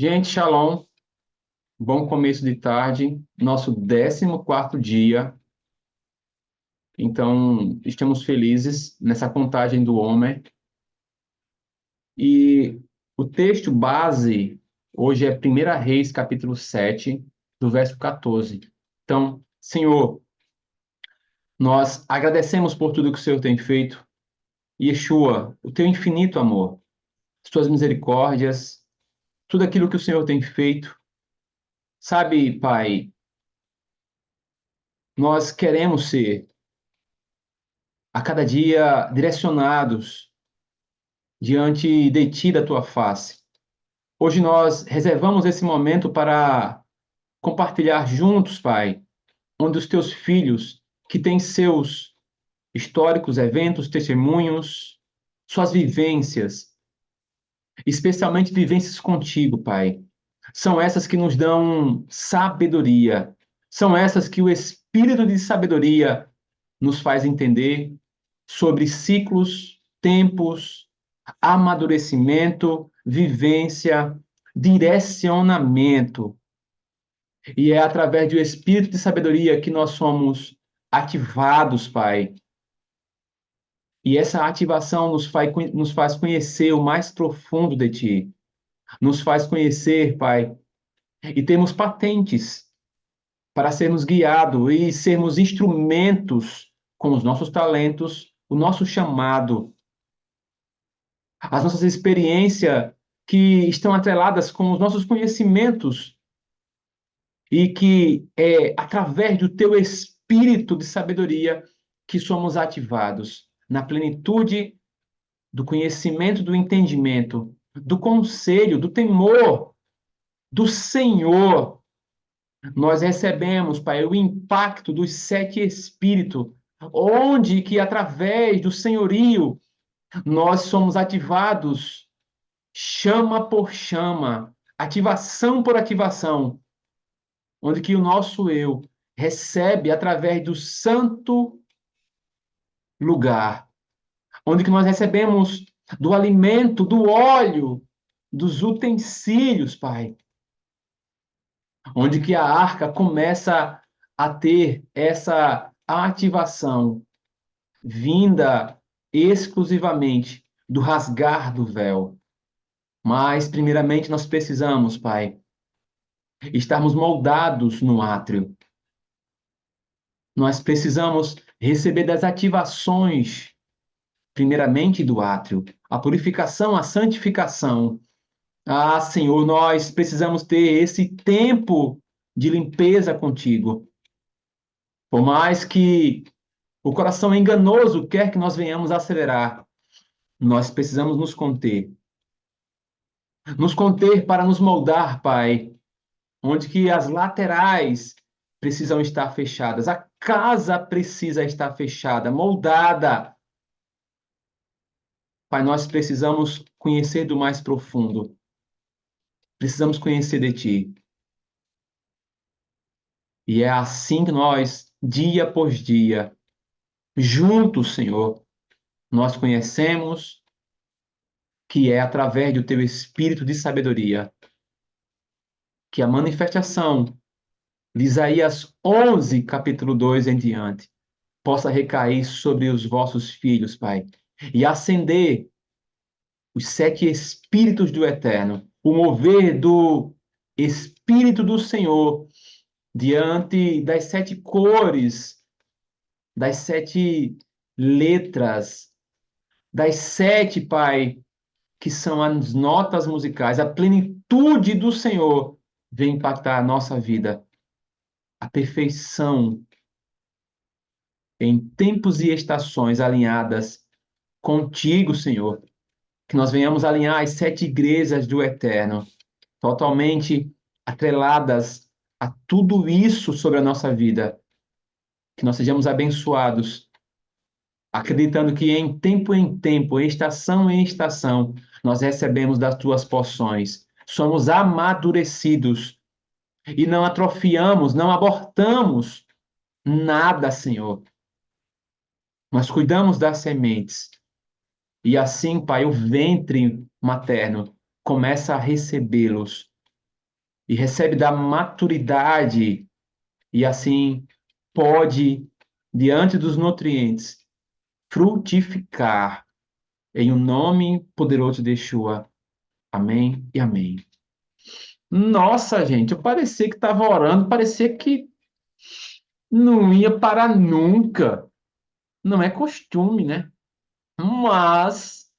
Gente, shalom, bom começo de tarde, nosso 14º dia. Então, estamos felizes nessa contagem do Homer. E o texto base hoje é 1 Reis, capítulo 7, do verso 14. Então, Senhor, nós agradecemos por tudo que o Senhor tem feito. Yeshua, o teu infinito amor, as tuas misericórdias, tudo aquilo que o Senhor tem feito. Sabe, Pai, nós queremos ser a cada dia direcionados diante de ti, da tua face. Hoje nós reservamos esse momento para compartilhar juntos, Pai, onde os teus filhos, que têm seus históricos, eventos, testemunhos, suas vivências, especialmente vivências contigo, Pai, são essas que nos dão sabedoria, são essas que o Espírito de sabedoria nos faz entender sobre ciclos, tempos, amadurecimento, vivência, direcionamento. E é através do Espírito de sabedoria que nós somos ativados, Pai. E essa ativação nos faz conhecer o mais profundo de Ti. Nos faz conhecer, Pai, e temos patentes para sermos guiados e sermos instrumentos com os nossos talentos, o nosso chamado, as nossas experiências que estão atreladas com os nossos conhecimentos e que é através do teu espírito de sabedoria que somos ativados na plenitude do conhecimento, do entendimento, do conselho, do temor do Senhor. Nós recebemos, Pai, o impacto dos 7 espíritos, onde que através do senhorio nós somos ativados chama por chama, ativação por ativação, onde que o nosso eu recebe através do santo lugar, onde que nós recebemos do alimento, do óleo, dos utensílios, Pai, onde que a arca começa a ter essa ativação vinda exclusivamente do rasgar do véu. Mas, primeiramente, nós precisamos, Pai, estarmos moldados no átrio. Nós precisamos receber das ativações, primeiramente do átrio, a purificação, a santificação. Ah, Senhor, nós precisamos ter esse tempo de limpeza contigo. Por mais que o coração enganoso quer que nós venhamos acelerar, nós precisamos nos conter. Nos conter para nos moldar, Pai, onde que as laterais precisam estar fechadas, a casa precisa estar fechada, moldada. Pai, nós precisamos conhecer do mais profundo, precisamos conhecer de Ti. E é assim que nós, dia após dia, juntos, Senhor, nós conhecemos que é através do Teu Espírito de sabedoria que a manifestação de Isaías 11, capítulo 2 em diante, possa recair sobre os vossos filhos, Pai, e acender os 7 Espíritos do Eterno, o mover do Espírito do Senhor diante das 7 cores, das 7 letras, das 7, Pai, que são as notas musicais, a plenitude do Senhor vem impactar a nossa vida, a perfeição em tempos e estações alinhadas contigo, Senhor. Que nós venhamos alinhar as 7 igrejas do Eterno, totalmente atreladas a tudo isso sobre a nossa vida. Que nós sejamos abençoados, acreditando que em tempo, em estação, nós recebemos das tuas porções. Somos amadurecidos e não atrofiamos, não abortamos nada, Senhor. Nós cuidamos das sementes. E assim, Pai, o ventre materno começa a recebê-los e recebe da maturidade e assim pode, diante dos nutrientes, frutificar em o nome poderoso de Yeshua. Amém e amém. Nossa, gente, eu parecia que estava orando, parecia que não ia parar nunca. Não é costume, né? Mas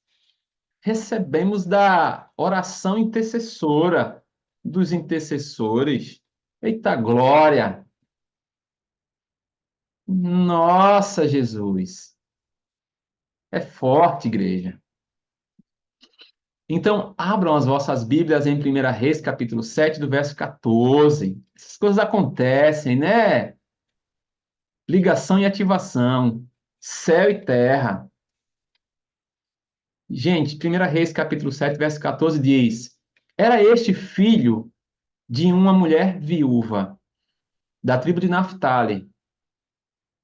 recebemos da oração intercessora dos intercessores. Eita glória! Nossa, Jesus! É forte, igreja. Então, abram as vossas Bíblias em 1 Reis, capítulo 7, do verso 14. Essas coisas acontecem, né? Ligação e ativação, céu e terra. Gente, 1 Reis, capítulo 7, verso 14 diz: Era este filho de uma mulher viúva, da tribo de Naphtali,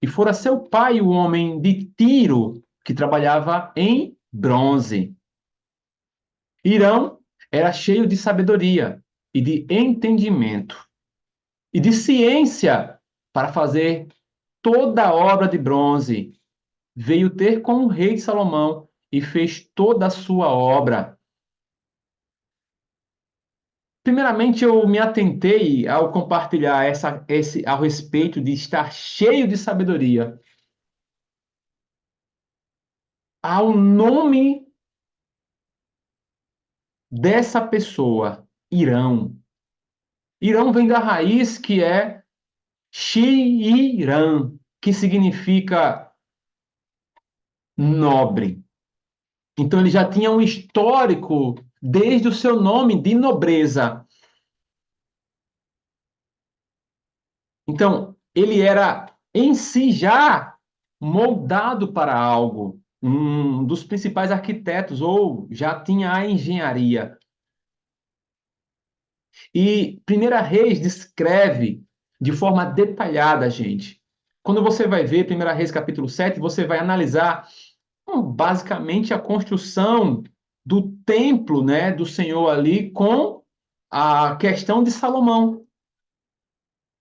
e fora seu pai o homem de Tiro, que trabalhava em bronze. Irão era cheio de sabedoria e de entendimento e de ciência para fazer toda a obra de bronze. Veio ter com o rei Salomão e fez toda a sua obra. Primeiramente, eu me atentei ao compartilhar esse ao respeito de estar cheio de sabedoria, ao nome dessa pessoa, Irão. Irão vem da raiz que é Shiiran, que significa nobre. Então ele já tinha um histórico desde o seu nome de nobreza. Então ele era em si já moldado para algo, um dos principais arquitetos, ou já tinha a engenharia. E Primeira Reis descreve de forma detalhada, gente. Quando você vai ver Primeira Reis capítulo 7, você vai analisar basicamente a construção do templo, né, do Senhor ali com a questão de Salomão,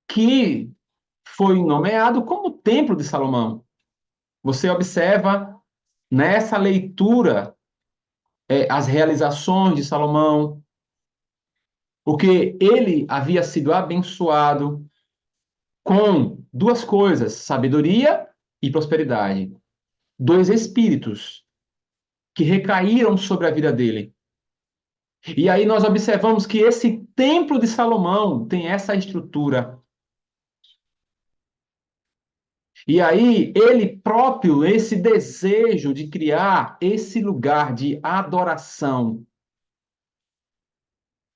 que foi nomeado como Templo de Salomão. Você observa nessa leitura as realizações de Salomão, porque ele havia sido abençoado com duas coisas, sabedoria e prosperidade. Dois espíritos que recaíram sobre a vida dele. E aí nós observamos que esse templo de Salomão tem essa estrutura. E aí ele próprio, esse desejo de criar esse lugar de adoração.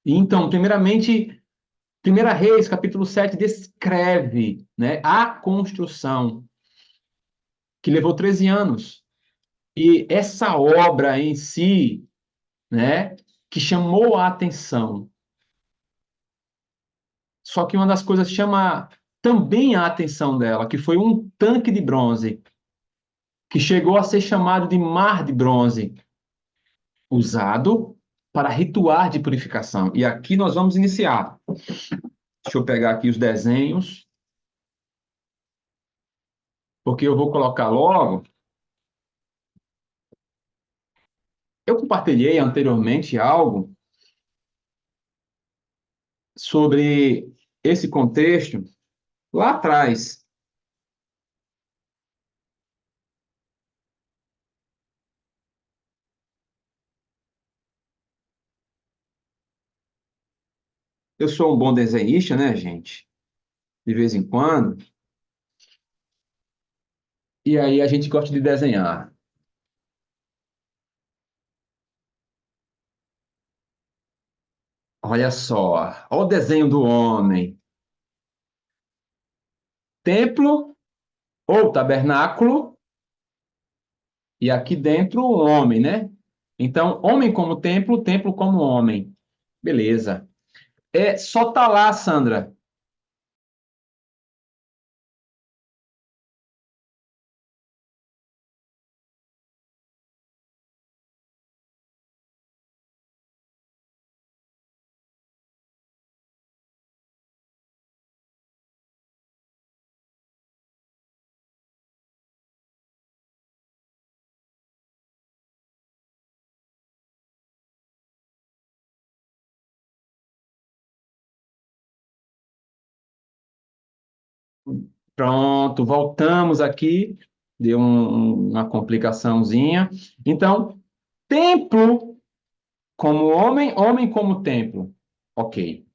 E então, primeiramente, Primeira Reis, capítulo 7, descreve, né, a construção, que levou 13 anos. E essa obra em si, né, que chamou a atenção. Só que uma das coisas chama também a atenção dela, que foi um tanque de bronze, que chegou a ser chamado de Mar de Bronze, usado para rituar de purificação. E aqui nós vamos iniciar. Deixa eu pegar aqui os desenhos, porque eu vou colocar logo. Eu compartilhei anteriormente algo sobre esse contexto lá atrás. Eu sou um bom desenhista, né, gente? De vez em quando. E aí a gente gosta de desenhar. Olha só, olha o desenho do homem. Templo ou tabernáculo, e aqui dentro o homem, né? Então, homem como templo, templo como homem. Beleza. Só tá lá, Sandra. Pronto, voltamos aqui. Deu uma complicaçãozinha. Então, templo como homem, homem como templo. Ok.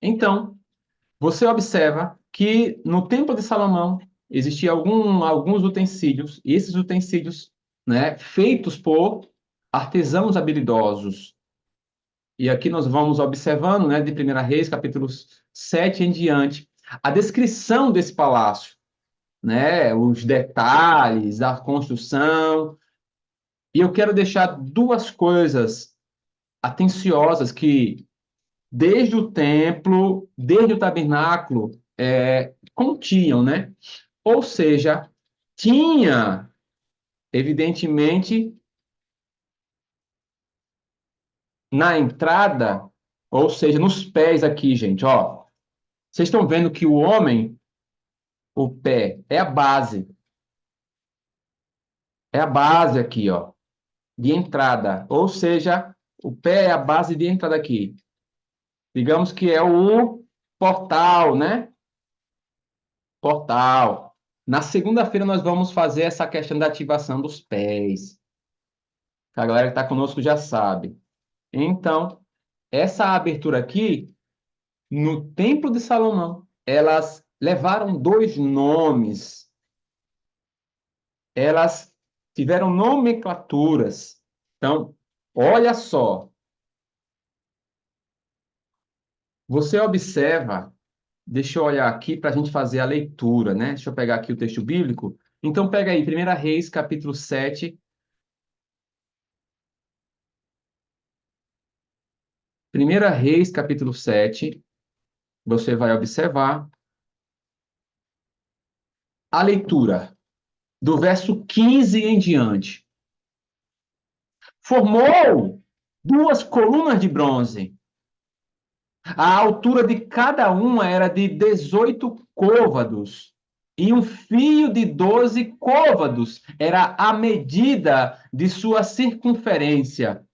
Então, você observa que no Templo de Salomão existiam alguns utensílios, e esses utensílios, né, feitos por artesãos habilidosos. E aqui nós vamos observando, né, de 1 Reis, capítulos 7 em diante, a descrição desse palácio, né, os detalhes da construção. E eu quero deixar duas coisas atenciosas que desde o templo, desde o tabernáculo, continham, né? Ou seja, tinha, evidentemente, na entrada, ou seja, nos pés aqui, gente, ó. Vocês estão vendo que o homem, o pé, é a base aqui, ó, de entrada. Ou seja, o pé é a base de entrada aqui. Digamos que é o portal, né? Portal. Na segunda-feira nós vamos fazer essa questão da ativação dos pés. A galera que está conosco já sabe. Então, essa abertura aqui, no Templo de Salomão, elas levaram dois nomes. Elas tiveram nomenclaturas. Então, olha só. Você observa, deixa eu olhar aqui para a gente fazer a leitura, né? Deixa eu pegar aqui o texto bíblico. Então, pega aí, 1 Reis, capítulo 7. 1 Reis, capítulo 7. Você vai observar a leitura do verso 15 em diante. Formou duas colunas de bronze. A altura de cada uma era de 18 côvados, e um fio de 12 côvados era a medida de sua circunferência.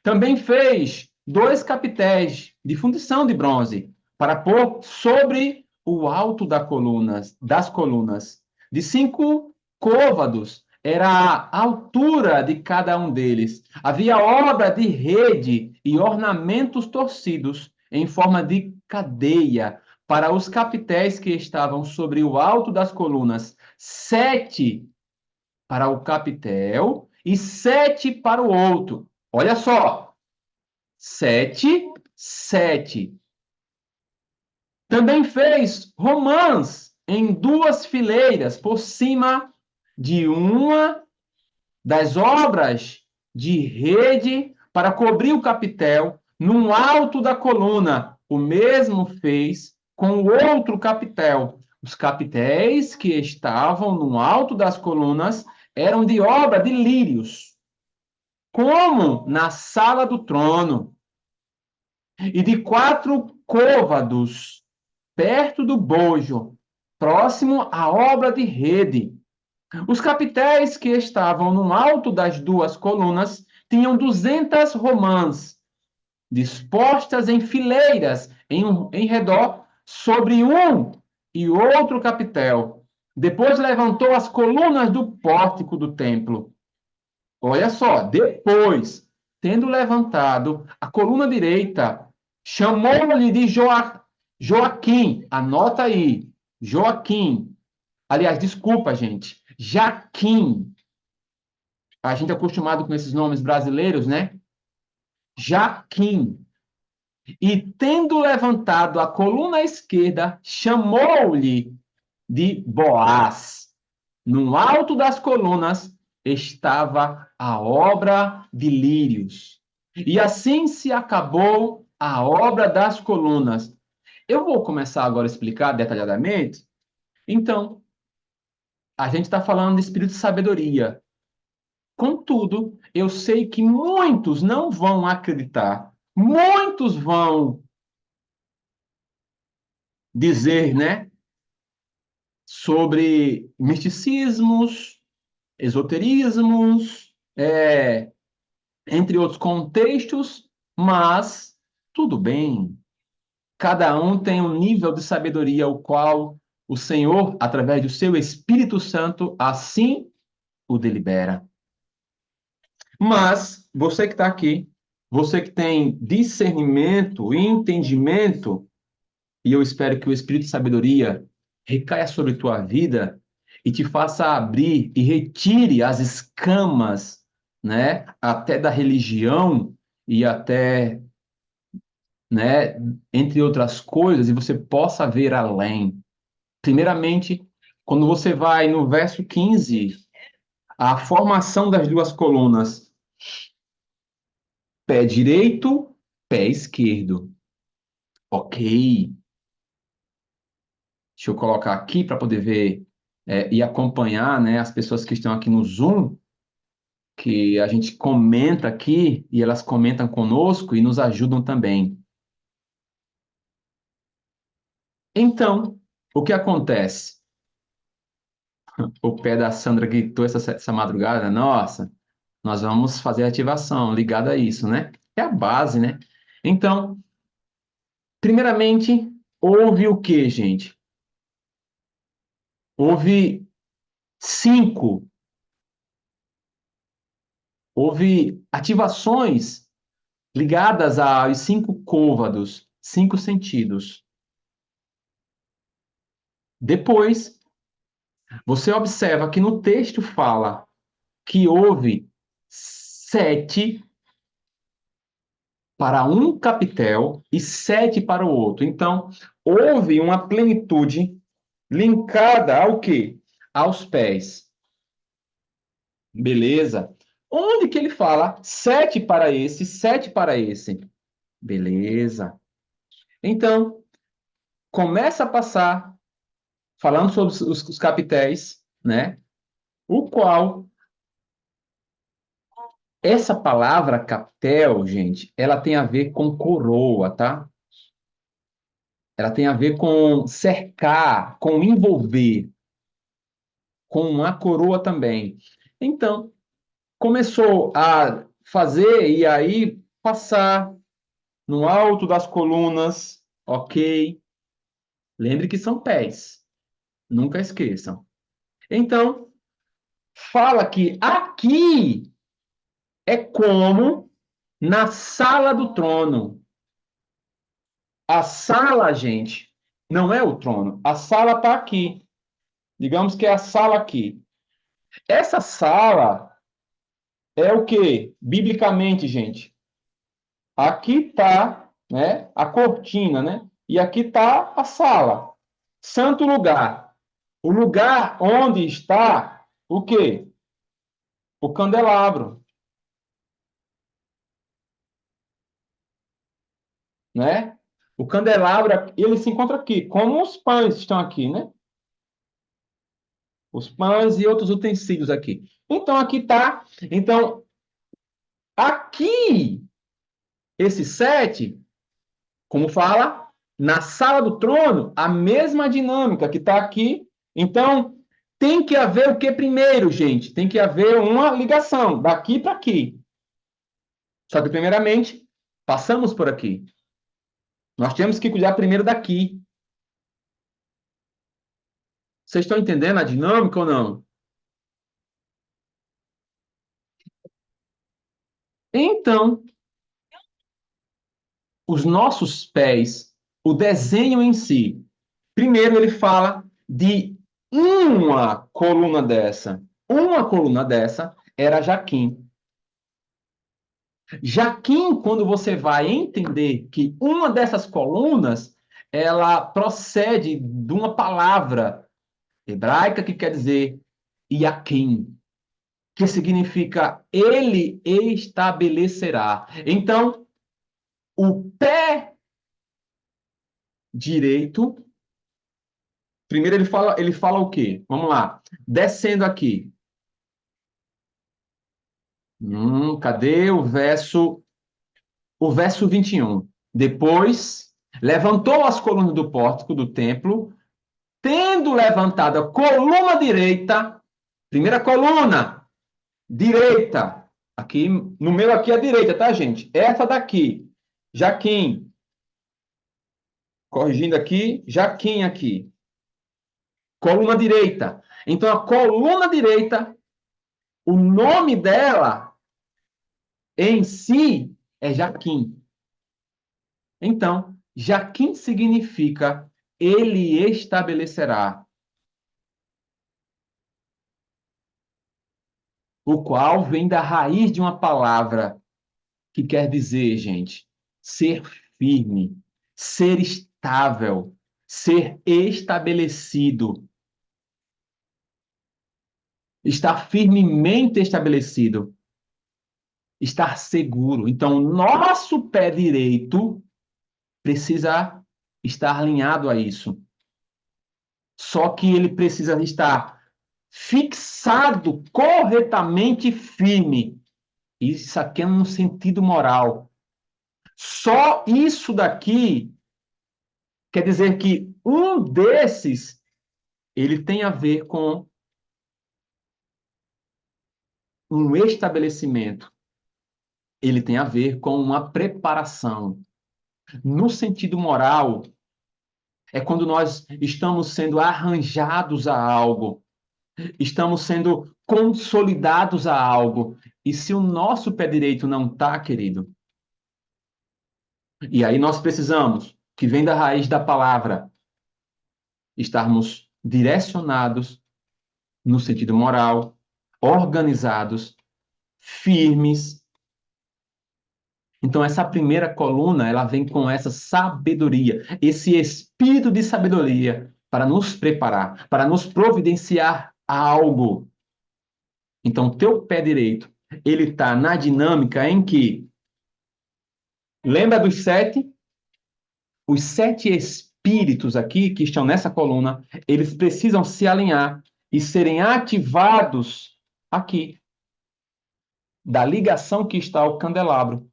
Também fez dois capitéis de fundição de bronze para pôr sobre o alto das colunas. De 5 côvados era a altura de cada um deles. Havia obra de rede e ornamentos torcidos em forma de cadeia para os capitéis que estavam sobre o alto das colunas. 7 para o capitel e 7 para o outro. Olha só, 7, 7. Também fez romãs em duas fileiras por cima de uma das obras de rede para cobrir o capitel no alto da coluna. O mesmo fez com o outro capitel. Os capitéis que estavam no alto das colunas eram de obra de lírios, como na sala do trono, e de 4 côvados perto do bojo, próximo à obra de rede. Os capitéis que estavam no alto das duas colunas tinham 200 romãs, dispostas em fileiras em redor sobre um e outro capitel. Depois levantou as colunas do pórtico do templo. Olha só, depois, tendo levantado a coluna direita, chamou-lhe de Joaquim. Anota aí, Joaquim. Aliás, desculpa, gente. Jaquim. A gente é acostumado com esses nomes brasileiros, né? Jaquim. E tendo levantado a coluna esquerda, chamou-lhe de Boaz. No alto das colunas estava a obra de lírios. E assim se acabou a obra das colunas. Eu vou começar agora a explicar detalhadamente. Então, a gente está falando de espírito de sabedoria. Contudo, eu sei que muitos não vão acreditar. Muitos vão dizer, né, sobre misticismos, esoterismos, entre outros contextos, mas tudo bem. Cada um tem um nível de sabedoria, o qual o Senhor, através do seu Espírito Santo, assim o delibera. Mas você que está aqui, você que tem discernimento e entendimento, e eu espero que o Espírito de sabedoria recaia sobre tua vida e te faça abrir e retire as escamas, né, até da religião e até, né, entre outras coisas, e você possa ver além. Primeiramente, quando você vai no verso 15, a formação das duas colunas, pé direito, pé esquerdo. Ok. Deixa eu colocar aqui para poder ver e acompanhar, né, as pessoas que estão aqui no Zoom, que a gente comenta aqui e elas comentam conosco e nos ajudam também. Então, o que acontece? O pé da Sandra gritou essa madrugada, nossa, nós vamos fazer ativação ligada a isso, né? É a base, né? Então, primeiramente, houve o que, gente? Houve cinco, houve ativações ligadas aos cinco côvados, cinco sentidos. Depois, você observa que no texto fala que houve 7 para um capitel e 7 para o outro. Então, houve uma plenitude linkada ao quê? Aos pés. Beleza? Onde que ele fala 7 para esse, 7 para esse? Beleza. Então, começa a passar falando sobre os capitéis, né? O qual essa palavra capitel, gente, ela tem a ver com coroa, tá? Ela tem a ver com cercar, com envolver, com uma coroa também. Então, começou a fazer e aí passar no alto das colunas, ok? Lembre que são pés, nunca esqueçam. Então, fala que aqui é como na sala do trono. A sala, gente, não é o trono. A sala está aqui. Digamos que é a sala aqui. Essa sala é o quê? Biblicamente, gente. Aqui está, né, a cortina, né? E aqui está a sala. Santo lugar. O lugar onde está o quê? O candelabro, né? O candelabro, ele se encontra aqui, como os pães estão aqui, né? Os pães e outros utensílios aqui. Então, aqui está. Então, aqui, esse 7, como fala, na sala do trono, a mesma dinâmica que está aqui. Então, tem que haver o que primeiro, gente? Tem que haver uma ligação daqui para aqui. Só que, primeiramente, passamos por aqui. Nós temos que cuidar primeiro daqui. Vocês estão entendendo a dinâmica ou não? Então, os nossos pés, o desenho em si. Primeiro, ele fala de uma coluna dessa. Uma coluna dessa era Jaquim. Jaquim, quando você vai entender que uma dessas colunas, ela procede de uma palavra hebraica que quer dizer Yaquim, que significa ele estabelecerá. Então, o pé direito, primeiro ele fala o quê? Vamos lá. Descendo aqui. Cadê o verso 21? Depois, levantou as colunas do pórtico do templo, tendo levantado a coluna direita, primeira coluna, direita. Aqui, no meu aqui é a direita, tá, gente? Essa daqui. Jaquim. Corrigindo aqui, Jaquim aqui. Coluna direita. Então, a coluna direita, o nome dela em si é Jaquim. Então, Jaquim significa ele estabelecerá, o qual vem da raiz de uma palavra que quer dizer, gente, ser firme, ser estável, ser estabelecido, estar firmemente estabelecido, estar seguro. Então, nosso pé direito precisa estar alinhado a isso. Só que ele precisa estar fixado, corretamente firme. Isso aqui é no sentido moral. Só isso daqui quer dizer que um desses ele tem a ver com um estabelecimento, ele tem a ver com uma preparação. No sentido moral, é quando nós estamos sendo arranjados a algo, estamos sendo consolidados a algo. E se o nosso pé direito não está, querido, e aí nós precisamos, que vem da raiz da palavra, estarmos direcionados no sentido moral, organizados, firmes. Então, essa primeira coluna, ela vem com essa sabedoria, esse espírito de sabedoria para nos preparar, para nos providenciar algo. Então, teu pé direito, ele está na dinâmica em que, lembra dos sete? Os sete espíritos aqui, que estão nessa coluna, eles precisam se alinhar e serem ativados aqui, da ligação que está ao candelabro.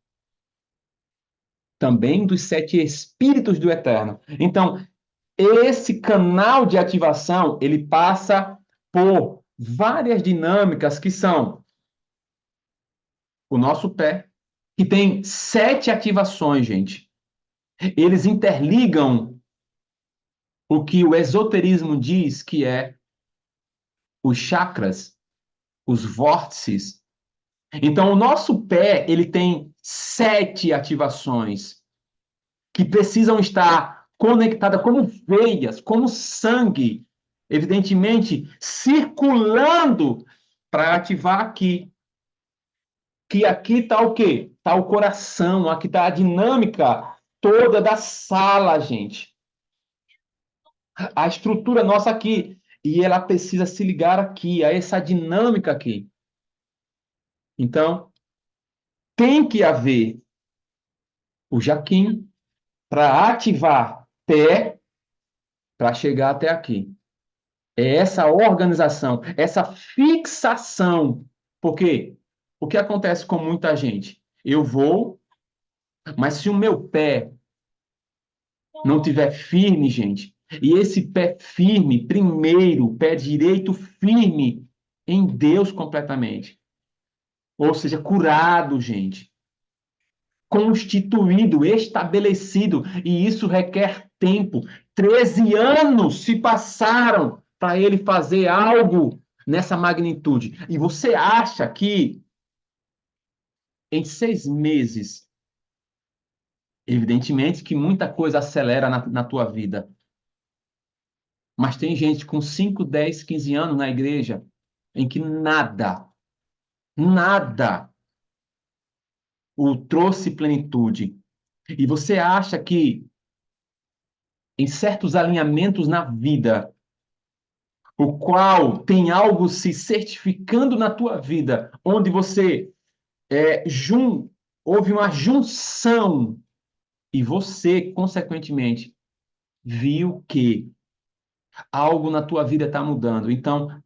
Também dos sete espíritos do Eterno. Então, esse canal de ativação, ele passa por várias dinâmicas que são o nosso pé, que tem sete ativações, gente. Eles interligam o que o esoterismo diz que é os chakras, os vórtices. Então, o nosso pé, ele tem sete ativações que precisam estar conectadas como veias, como sangue, evidentemente, circulando para ativar aqui. Que aqui está o quê? Está o coração, aqui está a dinâmica toda da sala, gente. A estrutura nossa aqui. E ela precisa se ligar aqui, a essa dinâmica aqui. Então, tem que haver o Jaquim para ativar pé para chegar até aqui. É essa organização, essa fixação. Porque o que acontece com muita gente? Eu vou, mas se o meu pé não tiver firme, gente, e esse pé firme, primeiro, pé direito firme em Deus completamente. Ou seja, curado, gente. Constituído, estabelecido, e isso requer tempo. 13 anos se passaram para ele fazer algo nessa magnitude. E você acha que em 6 meses, evidentemente que muita coisa acelera na tua vida, mas tem gente com 5, 10, 15 anos na igreja em que nada o trouxe plenitude. E você acha que em certos alinhamentos na vida, o qual tem algo se certificando na tua vida, onde você houve uma junção e você, consequentemente, viu que algo na tua vida está mudando. Então,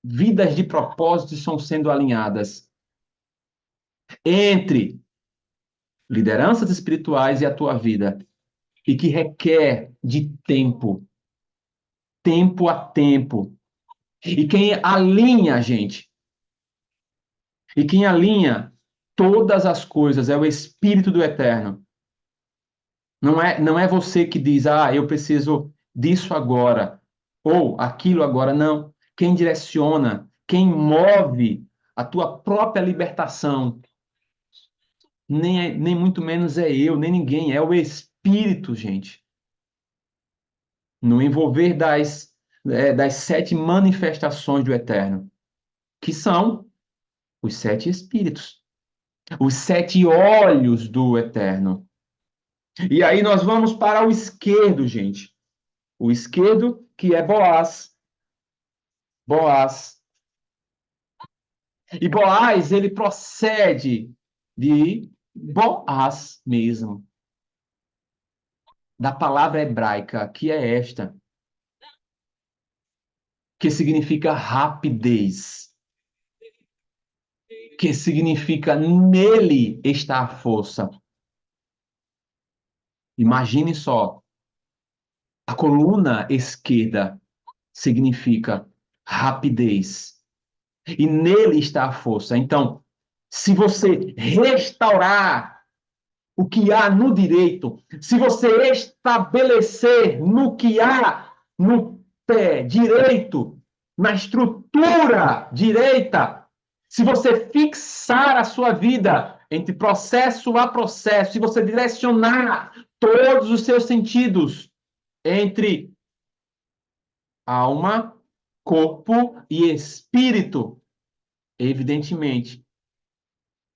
vidas de propósito estão sendo alinhadas entre lideranças espirituais e a tua vida, e que requer de tempo, tempo a tempo. E quem alinha, gente, e quem alinha todas as coisas é o Espírito do Eterno. Não é você que diz, ah, eu preciso disso agora, ou aquilo agora. Não. Quem direciona, quem move a tua própria libertação, nem muito menos é eu, nem ninguém, é o Espírito, gente. No envolver das 7 manifestações do Eterno, que são os 7 Espíritos, os 7 olhos do Eterno. E aí nós vamos para o esquerdo, gente. O esquerdo, que é Boaz. Boaz. E Boaz, ele procede de Boaz mesmo, da palavra hebraica, que é esta, que significa rapidez, que significa nele está a força. Imagine só, a coluna esquerda significa rapidez, e nele está a força. Então, se você restaurar o que há no direito, se você estabelecer no que há no pé direito, na estrutura direita, se você fixar a sua vida entre processo a processo, se você direcionar todos os seus sentidos entre alma, corpo e espírito, evidentemente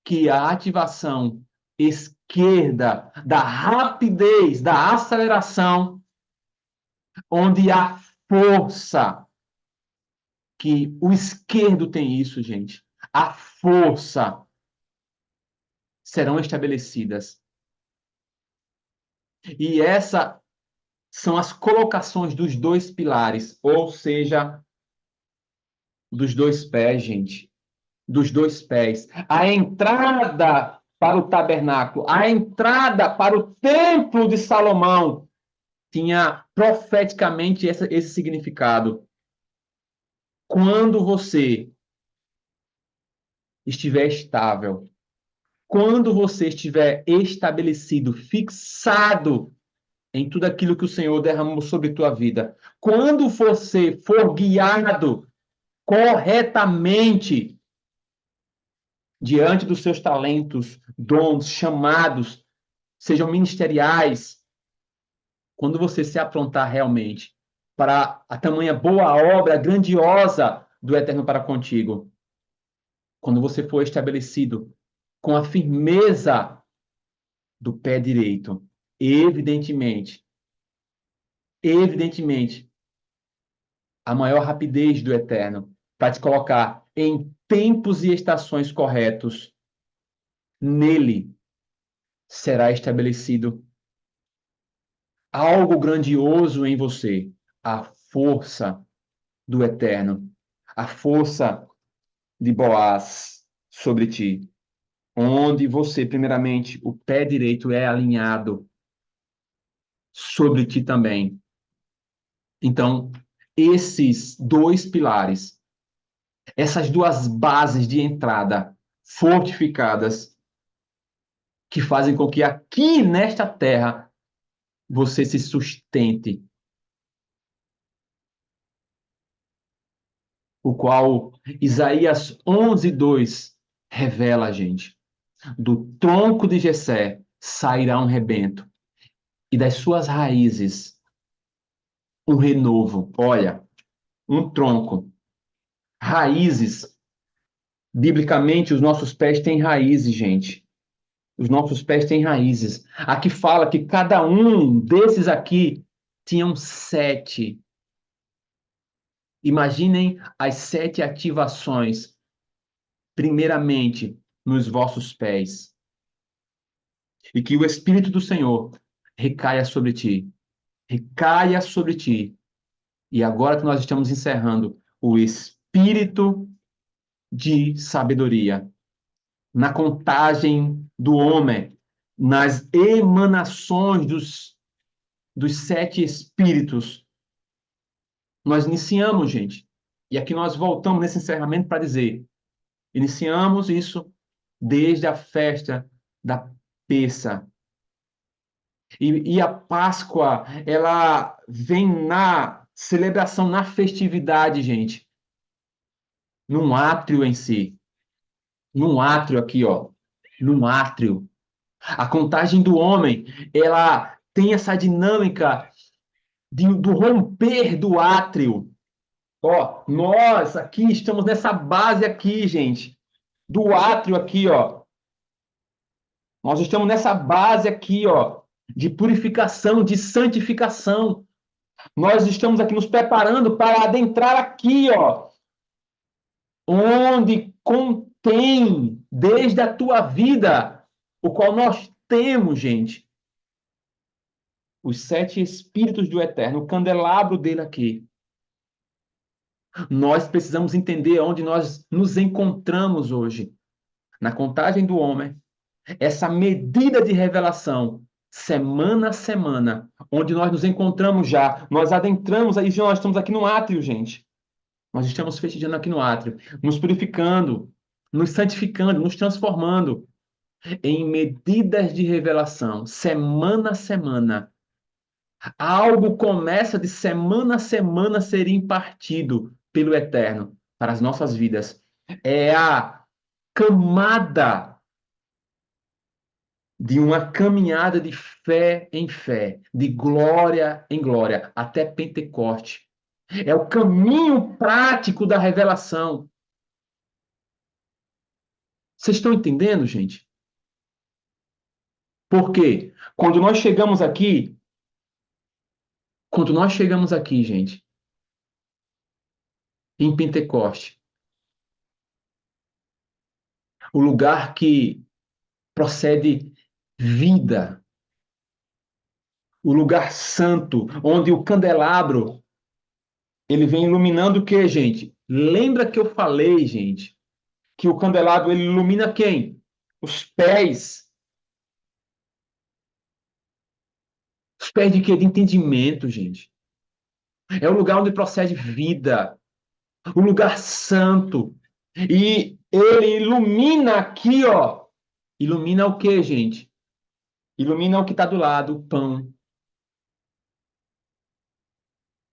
que a ativação esquerda da rapidez, da aceleração, onde a força, que o esquerdo tem isso, gente, a força serão estabelecidas. E essa são as colocações dos 2 pilares, ou seja, dos 2 pés, gente, dos 2 pés. A entrada para o tabernáculo, a entrada para o templo de Salomão, tinha profeticamente esse significado. Quando você estiver estável, quando você estiver estabelecido, fixado em tudo aquilo que o Senhor derramou sobre tua vida, quando você for guiado corretamente diante dos seus talentos, dons, chamados, sejam ministeriais, quando você se aprontar realmente para a tamanha boa obra grandiosa do Eterno para contigo, quando você for estabelecido com a firmeza do pé direito, evidentemente, evidentemente, a maior rapidez do Eterno para te colocar em tempos e estações corretos, nele será estabelecido algo grandioso em você, a força do Eterno, a força de Boaz sobre ti, onde você, primeiramente, o pé direito é alinhado sobre ti também. Então, esses 2 pilares, essas 2 bases de entrada fortificadas, que fazem com que aqui nesta terra você se sustente, o qual Isaías 11:2 revela a gente. Do tronco de Jessé sairá um rebento, e das suas raízes um renovo. Olha, um tronco, raízes. Biblicamente, os nossos pés têm raízes, gente. Os nossos pés têm raízes. Aqui fala que cada um desses aqui tinham 7. Imaginem as 7 ativações, primeiramente, nos vossos pés. E que o Espírito do Senhor recaia sobre ti. Recaia sobre ti. E agora que nós estamos encerrando, o Espírito de sabedoria, na contagem do homem, nas emanações dos 7 Espíritos, nós iniciamos, gente. E aqui nós voltamos nesse encerramento para dizer: iniciamos isso desde a festa da peça. E a Páscoa, ela vem na celebração, na festividade, gente, num átrio em si. Num átrio aqui, ó. Num átrio. A contagem do homem, ela tem essa dinâmica do romper do átrio. Ó, nós aqui estamos nessa base aqui, gente, do átrio aqui, ó. Nós estamos nessa base aqui, ó, de purificação, de santificação. Nós estamos aqui nos preparando para adentrar aqui, ó, onde contém desde a tua vida, o qual nós temos, gente, os 7 Espíritos do Eterno, o candelabro dele aqui. Nós precisamos entender onde nós nos encontramos hoje. Na contagem do homem, essa medida de revelação, semana a semana, onde nós nos encontramos já, nós adentramos aí, nós estamos aqui no átrio, gente. Nós estamos festejando aqui no átrio, nos purificando, nos santificando, nos transformando em medidas de revelação, semana a semana. Algo começa de semana a semana a ser impartido pelo Eterno para as nossas vidas. É a camada de uma caminhada de fé em fé, de glória em glória, até Pentecoste. É o caminho prático da revelação. Vocês estão entendendo, gente? Porque quando nós chegamos aqui, gente, em Pentecoste, o lugar que procede vida, o lugar santo, onde o candelabro, ele vem iluminando o quê, gente? Lembra que eu falei, gente, que o candelabro ele ilumina quem? Os pés. Os pés de quê? De entendimento, gente. É o lugar onde procede vida, o lugar santo. E ele ilumina aqui, ó. Ilumina o quê, gente? Ilumina o que está do lado, o pão.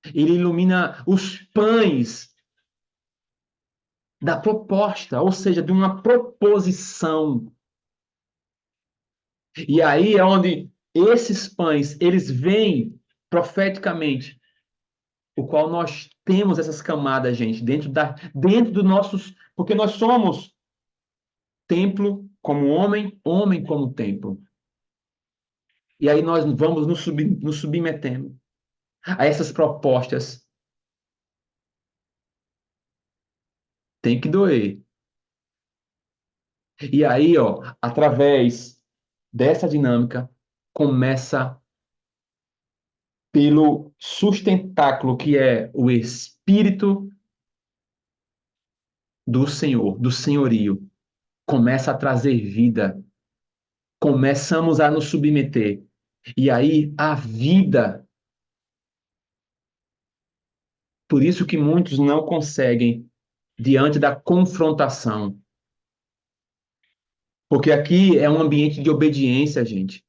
Ele ilumina os pães da proposta, ou seja, de uma proposição. E aí é onde esses pães, eles vêm profeticamente, o qual nós temos essas camadas, gente, dentro dos nossos, porque nós somos templo como homem, homem como templo. E aí nós vamos nos submetendo a essas propostas. Tem que doer. E aí, ó, através dessa dinâmica, começa pelo sustentáculo que é o Espírito do Senhor, do senhorio. Começa a trazer vida. Começamos a nos submeter. E aí a vida. Por isso que muitos não conseguem diante da confrontação. Porque aqui é um ambiente de obediência, gente.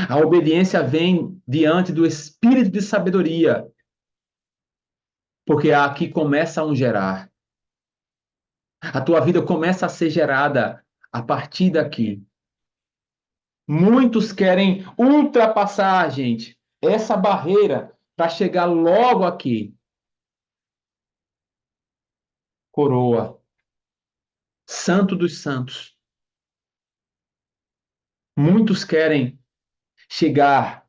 A obediência vem diante do espírito de sabedoria, porque aqui começa um gerar. A tua vida começa a ser gerada a partir daqui. Muitos querem ultrapassar, gente, essa barreira para chegar logo aqui. Coroa, Santo dos Santos. Muitos querem chegar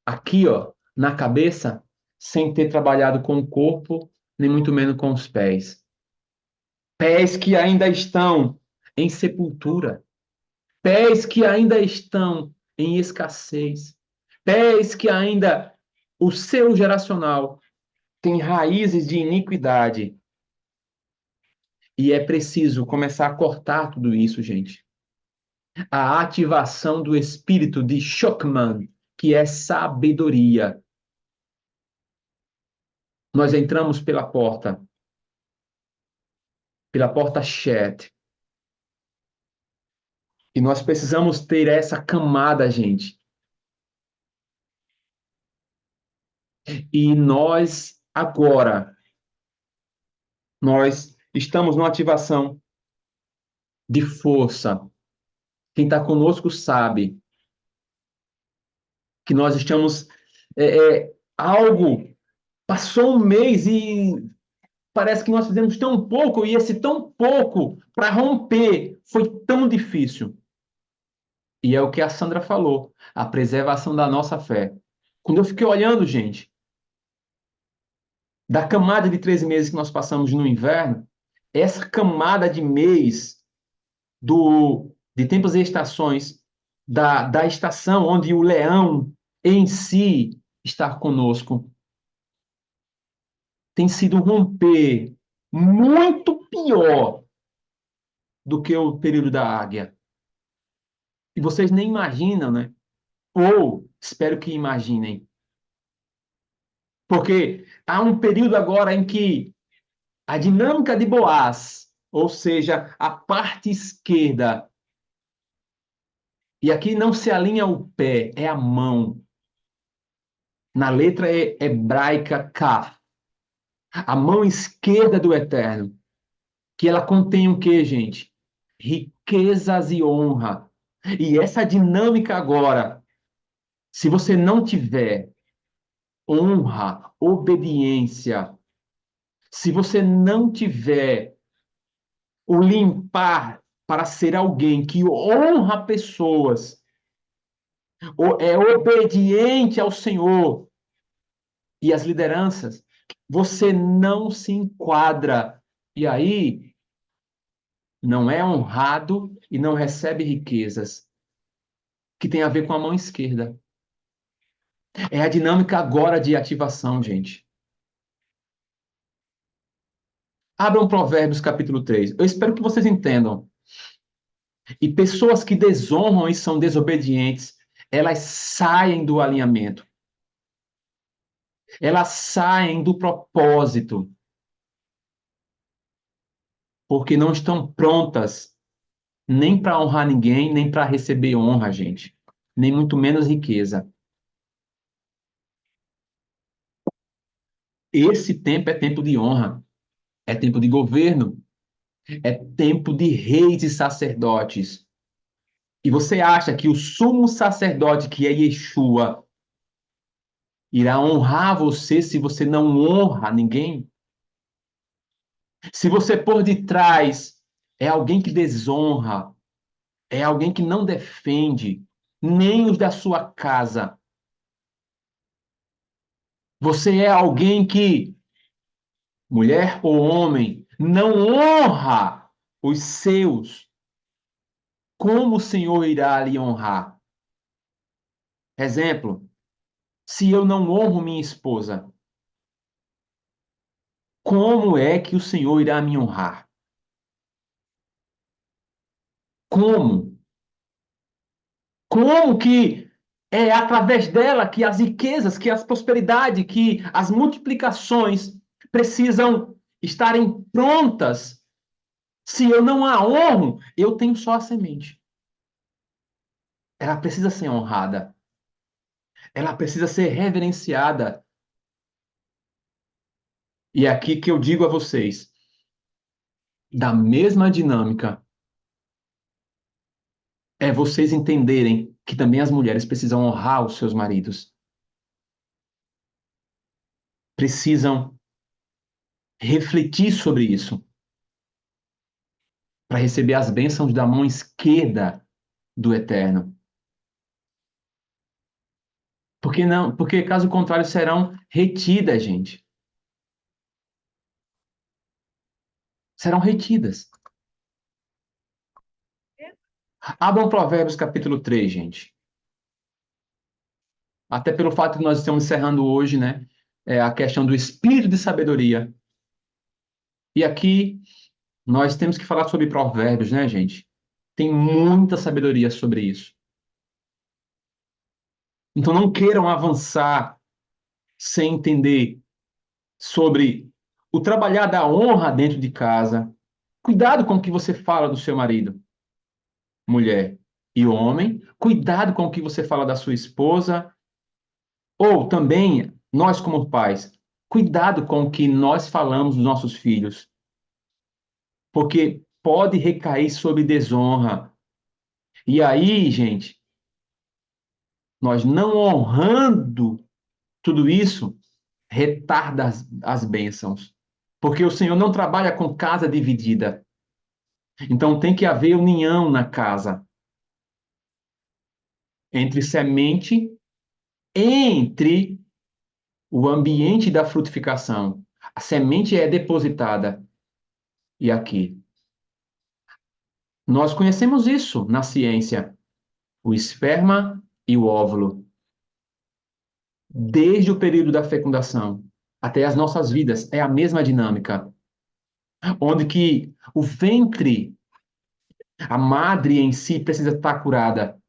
aqui, ó, na cabeça, sem ter trabalhado com o corpo, nem muito menos com os pés. Pés que ainda estão em sepultura, pés que ainda estão em escassez, pés que ainda o seu geracional tem raízes de iniquidade. E é preciso começar a cortar tudo isso, gente. A ativação do espírito de Shokman, que é sabedoria. Nós entramos pela porta Shet, E nós precisamos ter essa camada, gente. E nós, agora, nós estamos numa ativação de força. Quem está conosco sabe que nós estamos. Algo. Passou um mês e parece que nós fizemos tão pouco, e esse tão pouco para romper foi tão difícil. E é o que a Sandra falou, a preservação da nossa fé. Quando eu fiquei olhando, gente, da camada de 13 meses que nós passamos no inverno, essa camada de mês de tempos e estações, da estação onde o leão em si está conosco, tem sido um romper muito pior do que o período da águia. E vocês nem imaginam, né? Ou espero que imaginem. Porque há um período agora em que a dinâmica de Boaz, ou seja, a parte esquerda, e aqui não se alinha o pé, é a mão. Na letra hebraica Kaf, a mão esquerda do Eterno, que ela contém o quê, gente? Riquezas e honra. E essa dinâmica agora, se você não tiver honra, obediência, se você não tiver o limpar para ser alguém que honra pessoas, é obediente ao Senhor e às lideranças, você não se enquadra. E aí, não é honrado e não recebe riquezas, que tem a ver com a mão esquerda. É a dinâmica agora de ativação, gente. Abram Provérbios capítulo 3. Eu espero que vocês entendam. E pessoas que desonram e são desobedientes, elas saem do alinhamento. Elas saem do propósito, porque não estão prontas nem para honrar ninguém, nem para receber honra, gente. Nem muito menos riqueza. Esse tempo é tempo de honra, é tempo de governo, é tempo de reis e sacerdotes. E você acha que o sumo sacerdote, que é Yeshua, irá honrar você se você não honra ninguém? Se você por detrás é alguém que desonra, é alguém que não defende nem os da sua casa, você é alguém que, mulher ou homem, não honra os seus, como o Senhor irá lhe honrar? Exemplo, se eu não honro minha esposa, como é que o Senhor irá me honrar? Como? Como que é através dela que as riquezas, que as prosperidades, que as multiplicações precisam estarem prontas? Se eu não a honro, eu tenho só a semente. Ela precisa ser honrada. Ela precisa ser reverenciada. E é aqui que eu digo a vocês, da mesma dinâmica, é vocês entenderem que também as mulheres precisam honrar os seus maridos. Precisam refletir sobre isso para receber as bênçãos da mão esquerda do Eterno. Porque não, porque caso contrário serão retidas, gente. Serão retidas. Abram Provérbios capítulo 3, gente. Até pelo fato de nós estamos encerrando hoje, né, a questão do espírito de sabedoria. E aqui nós temos que falar sobre provérbios, né, gente? Tem muita sabedoria sobre isso. Então não queiram avançar sem entender sobre o trabalhar da honra dentro de casa. Cuidado com o que você fala do seu marido, mulher. E homem, cuidado com o que você fala da sua esposa, ou também, nós como pais, cuidado com o que nós falamos dos nossos filhos, porque pode recair sobre desonra. E aí, gente, nós não honrando tudo isso, retarda as bênçãos. Porque o Senhor não trabalha com casa dividida. Então tem que haver união na casa entre semente, entre o ambiente da frutificação. A semente é depositada. E aqui. Nós conhecemos isso na ciência. O esperma e o óvulo. Desde o período da fecundação até as nossas vidas, é a mesma dinâmica. Onde que o ventre, a madre em si, precisa estar curada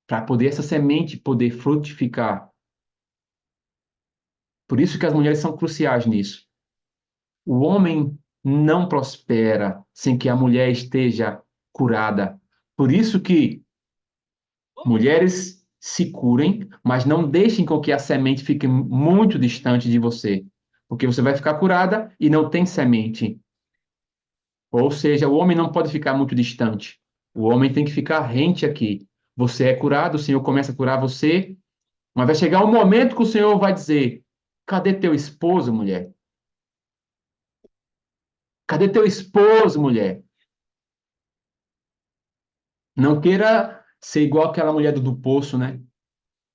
para poder essa semente poder frutificar. Por isso que as mulheres são cruciais nisso. O homem não prospera sem que a mulher esteja curada. Por isso que mulheres se curem, mas não deixem com que a semente fique muito distante de você, porque você vai ficar curada e não tem semente. Ou seja, o homem não pode ficar muito distante. O homem tem que ficar rente aqui. Você é curado, o Senhor começa a curar você, mas vai chegar um momento que o Senhor vai dizer: cadê teu esposo, mulher? Cadê teu esposo, mulher? Não queira ser igual aquela mulher do poço, né?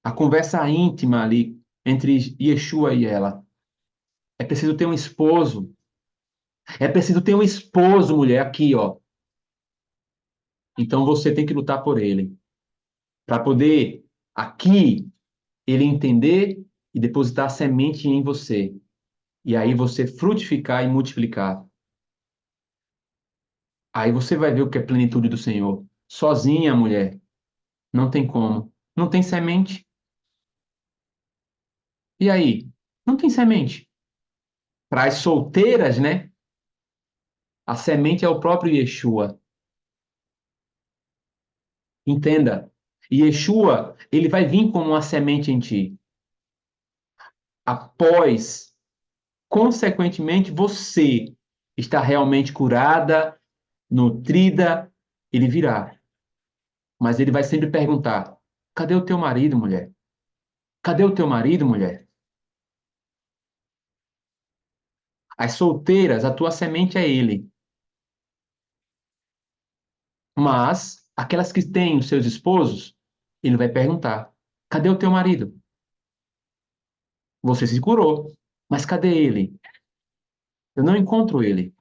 A conversa íntima ali entre Yeshua e ela. É preciso ter um esposo. É preciso ter um esposo, mulher, aqui, ó. Então você tem que lutar por ele. Para poder, aqui, ele entender e depositar a semente em você. E aí você frutificar e multiplicar. Aí você vai ver o que é plenitude do Senhor. Sozinha, mulher, não tem como. Não tem semente. E aí? Não tem semente. Para as solteiras, né? A semente é o próprio Yeshua. Entenda. Yeshua, ele vai vir como uma semente em ti. Após, consequentemente, você está realmente curada, nutrida, ele virá. Mas ele vai sempre perguntar: cadê o teu marido, mulher? Cadê o teu marido, mulher? As solteiras, a tua semente é ele. Mas aquelas que têm os seus esposos, ele vai perguntar: cadê o teu marido? Você se curou, mas cadê ele? Eu não encontro ele.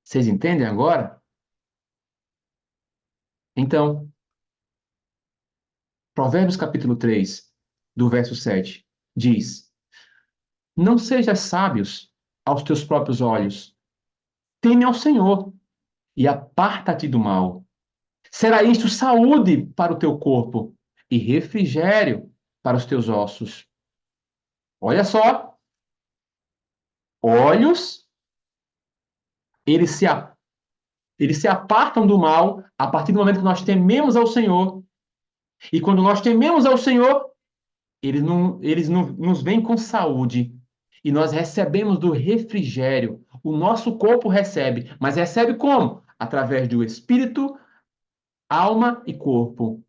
Vocês entendem agora? Então, Provérbios capítulo 3, do verso 7, diz: não sejas sábios aos teus próprios olhos, teme ao Senhor e aparta-te do mal. Será isto saúde para o teu corpo e refrigério para os teus ossos. Olha só, olhos, eles se, eles se apartam do mal a partir do momento que nós tememos ao Senhor. E quando nós tememos ao Senhor, eles não nos vêm com saúde. E nós recebemos do refrigério. O nosso corpo recebe. Mas recebe como? Através do espírito, alma e corpo.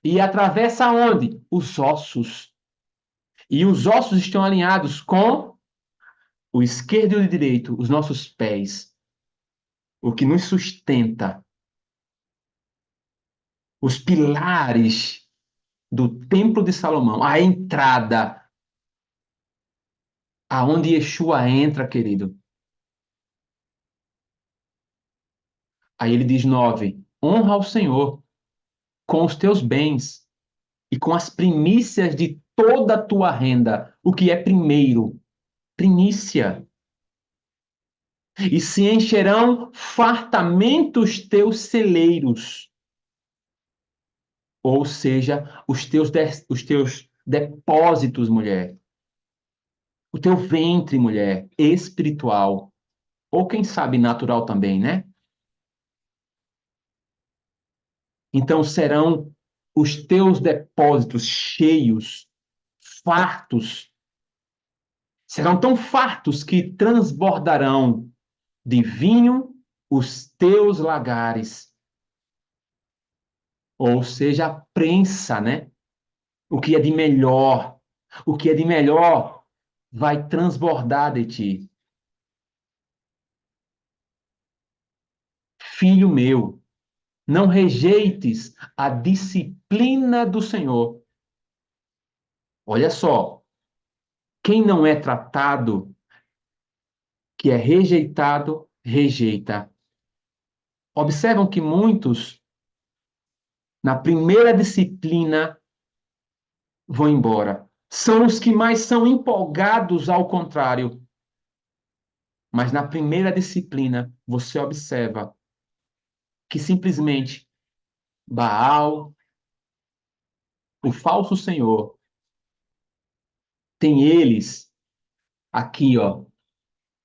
E atravessa onde? Os ossos. E os ossos estão alinhados com o esquerdo e o direito, os nossos pés. O que nos sustenta. Os pilares do Templo de Salomão. A entrada. Aonde Yeshua entra, querido. Aí ele diz 9: honra ao Senhor com os teus bens e com as primícias de toda a tua renda. O que é primeiro? Primícia. E se encherão fartamente os teus celeiros, ou seja, os teus depósitos, mulher. O teu ventre, mulher, espiritual. Ou quem sabe natural também, né? Então serão os teus depósitos cheios, fartos, serão tão fartos que transbordarão de vinho os teus lagares. Ou seja, a prensa, né? O que é de melhor, o que é de melhor vai transbordar de ti. Filho meu, não rejeites a disciplina do Senhor. Olha só, quem não é tratado, que é rejeitado, rejeita. Observam que muitos, na primeira disciplina, vão embora. São os que mais são empolgados, ao contrário. Mas na primeira disciplina, você observa que simplesmente Baal, o falso senhor, tem eles aqui, ó,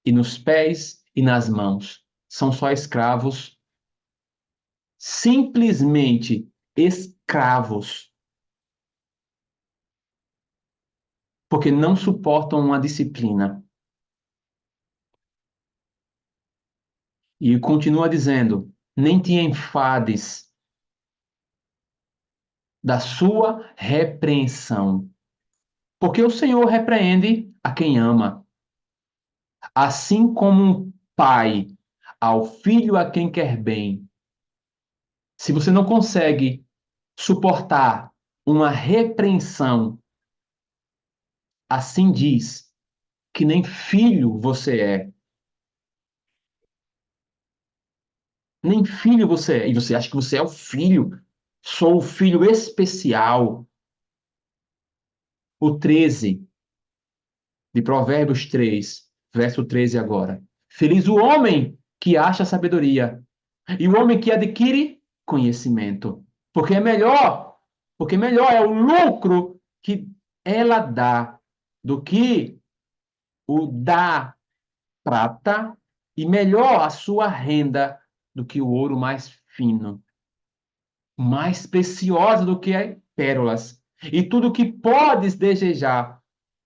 e nos pés e nas mãos. São só escravos, simplesmente escravos, porque não suportam uma disciplina. E continua dizendo: nem te enfades da sua repreensão, porque o Senhor repreende a quem ama, assim como um pai ao filho a quem quer bem. Se você não consegue suportar uma repreensão, assim diz que nem filho você é. Nem filho você é. E você acha que você é o filho. Sou o filho especial. O 13 de Provérbios 3, verso 13 agora. Feliz o homem que acha sabedoria e o homem que adquire conhecimento. Porque é melhor, porque melhor é o lucro que ela dá do que o da prata e melhor a sua renda do que o ouro mais fino, mais preciosa do que pérolas. E tudo que podes desejar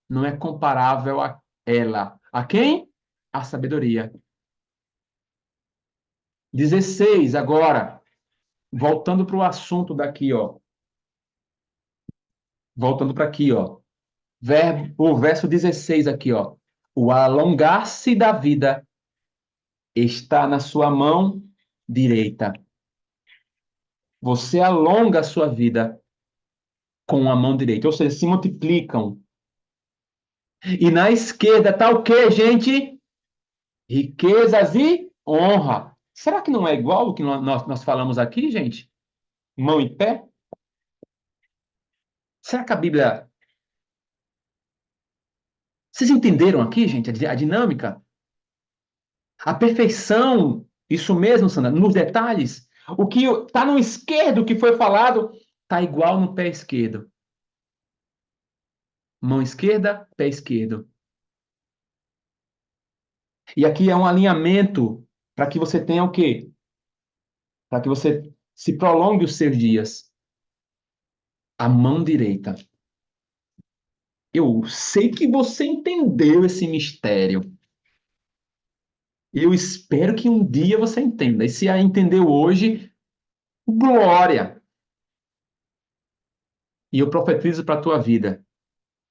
não é comparável a ela. A quem? A sabedoria. 16 agora, voltando para o assunto daqui, ó. Voltando para aqui, ó. O verso 16 aqui, ó. O alongar-se da vida está na sua mão direita. Você alonga a sua vida com a mão direita, ou seja, se multiplicam. E na esquerda está o quê, gente? Riquezas e honra. Será que não é igual o que nós falamos aqui, gente? Mão e pé? Será que a Bíblia. Vocês entenderam aqui, gente, a dinâmica? A perfeição, isso mesmo, Sandra, nos detalhes. O que está no esquerdo que foi falado, está igual no pé esquerdo. Mão esquerda, pé esquerdo. E aqui é um alinhamento para que você tenha o quê? Para que você se prolongue os seus dias. A mão direita. Eu sei que você entendeu esse mistério. Eu espero que um dia você entenda. E se a entendeu hoje, glória! E eu profetizo para a tua vida.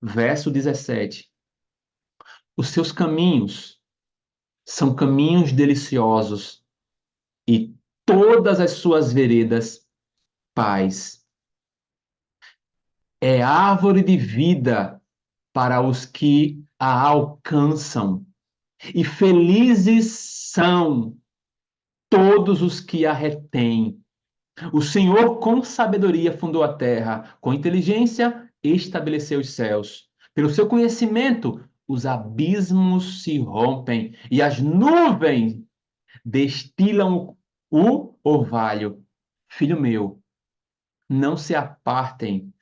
Verso 17. Os seus caminhos são caminhos deliciosos e todas as suas veredas, paz. É árvore de vida para os que a alcançam. E felizes são todos os que a retêm. O Senhor, com sabedoria, fundou a terra, com inteligência, estabeleceu os céus. Pelo seu conhecimento, os abismos se rompem e as nuvens destilam o orvalho. Filho meu, não se apartem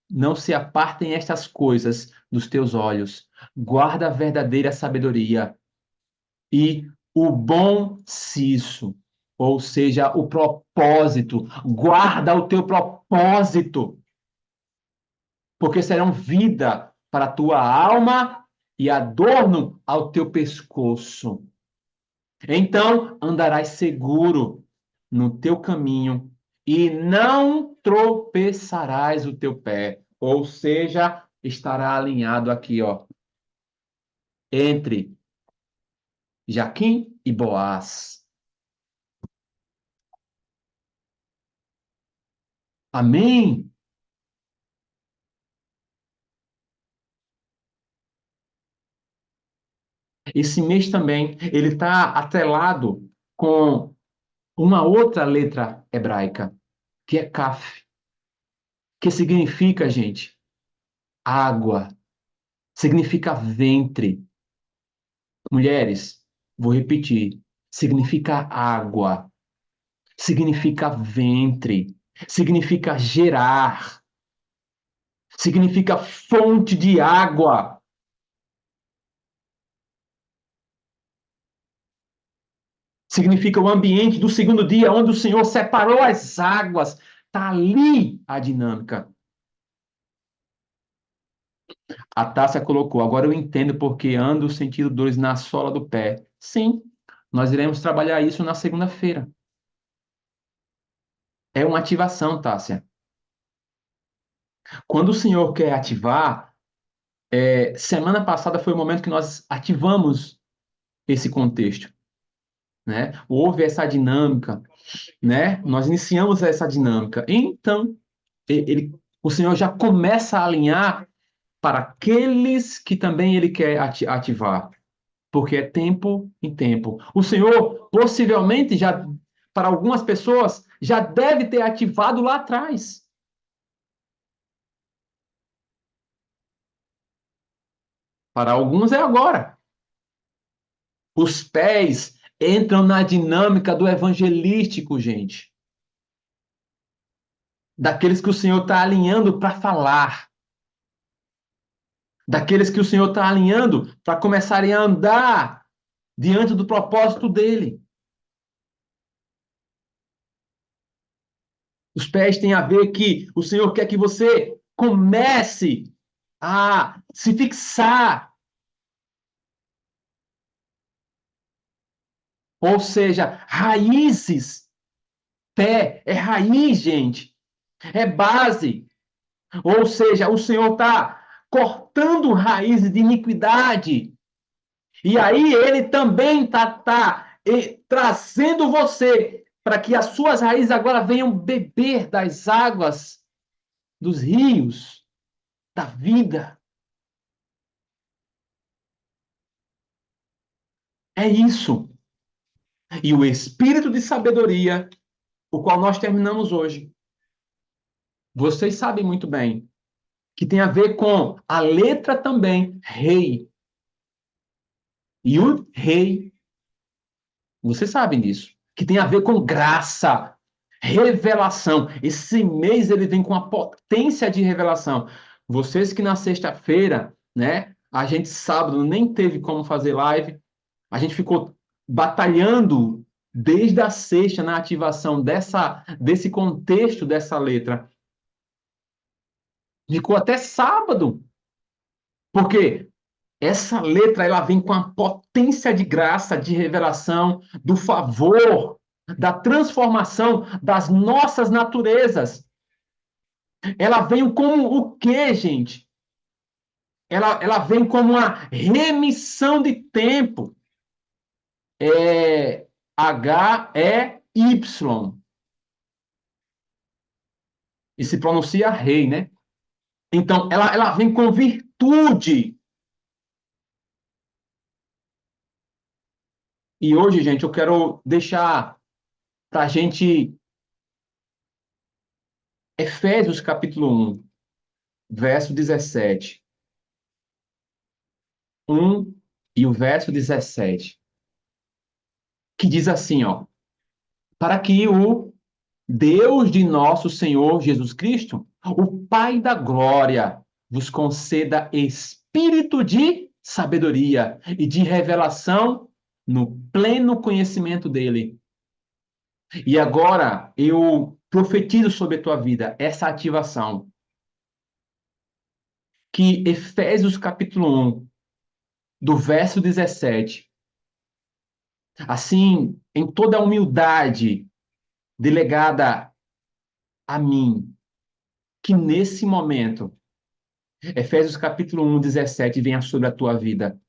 não se apartem estas coisas dos teus olhos. Guarda a verdadeira sabedoria e o bom siso. ou seja, o propósito. Guarda o teu propósito, porque serão vida para a tua alma e adorno ao teu pescoço. Então andarás seguro no teu caminho e não tropeçarás o teu pé. Ou seja, estará alinhado aqui, ó, entre Jaquim e Boaz. Amém? Esse mês também, ele está atrelado com uma outra letra hebraica, que é Kaf, que significa, gente, água, significa ventre. Mulheres, vou repetir, significa água, significa ventre, significa gerar, significa fonte de água, significa o ambiente do segundo dia, onde o Senhor separou as águas. Está ali a dinâmica. A Tássia colocou, agora eu entendo porque ando sentindo dores na sola do pé. Sim, nós iremos trabalhar isso na segunda-feira. É uma ativação, Tássia. Quando o Senhor quer ativar, semana passada foi o momento que nós ativamos esse contexto, né? Houve essa dinâmica, né? Nós iniciamos essa dinâmica. Então, o Senhor já começa a alinhar para aqueles que também ele quer ativar, porque é tempo em tempo. O Senhor possivelmente já, para algumas pessoas, já deve ter ativado lá atrás. Para alguns é agora. Os pés entram na dinâmica do evangelístico, gente. Daqueles que o Senhor está alinhando para falar. Daqueles que o Senhor está alinhando para começarem a andar diante do propósito dele. Os pés têm a ver que o Senhor quer que você comece a se fixar. Ou seja, raízes. Pé é raiz, gente. É base. Ou seja, o Senhor está cortando raízes de iniquidade. E aí ele também está trazendo você para que as suas raízes agora venham beber das águas dos rios da vida. É isso. E o espírito de sabedoria, o qual nós terminamos hoje, vocês sabem muito bem, que tem a ver com a letra também, rei. E o rei, vocês sabem disso, que tem a ver com graça, revelação. Esse mês ele vem com a potência de revelação. Vocês que na sexta-feira, né, a gente sábado nem teve como fazer live, a gente ficou batalhando desde a sexta na ativação desse contexto dessa letra. Ficou até sábado. Porque essa letra ela vem com a potência de graça, de revelação, do favor, da transformação das nossas naturezas. Ela vem como o quê, gente? Ela vem como uma remissão de tempo. É H-E-Y. E se pronuncia rei, né? Então, ela vem com virtude. E hoje, gente, eu quero deixar para a gente Efésios capítulo 1, verso 17. 1 e o verso 17, que diz assim, ó, para que o Deus de nosso Senhor Jesus Cristo, o Pai da glória, vos conceda espírito de sabedoria e de revelação no pleno conhecimento dele. E agora eu profetizo sobre a tua vida essa ativação, que Efésios capítulo 1, do verso 17, assim, em toda a humildade delegada a mim, que nesse momento, Efésios capítulo 1, 17, venha sobre a tua vida.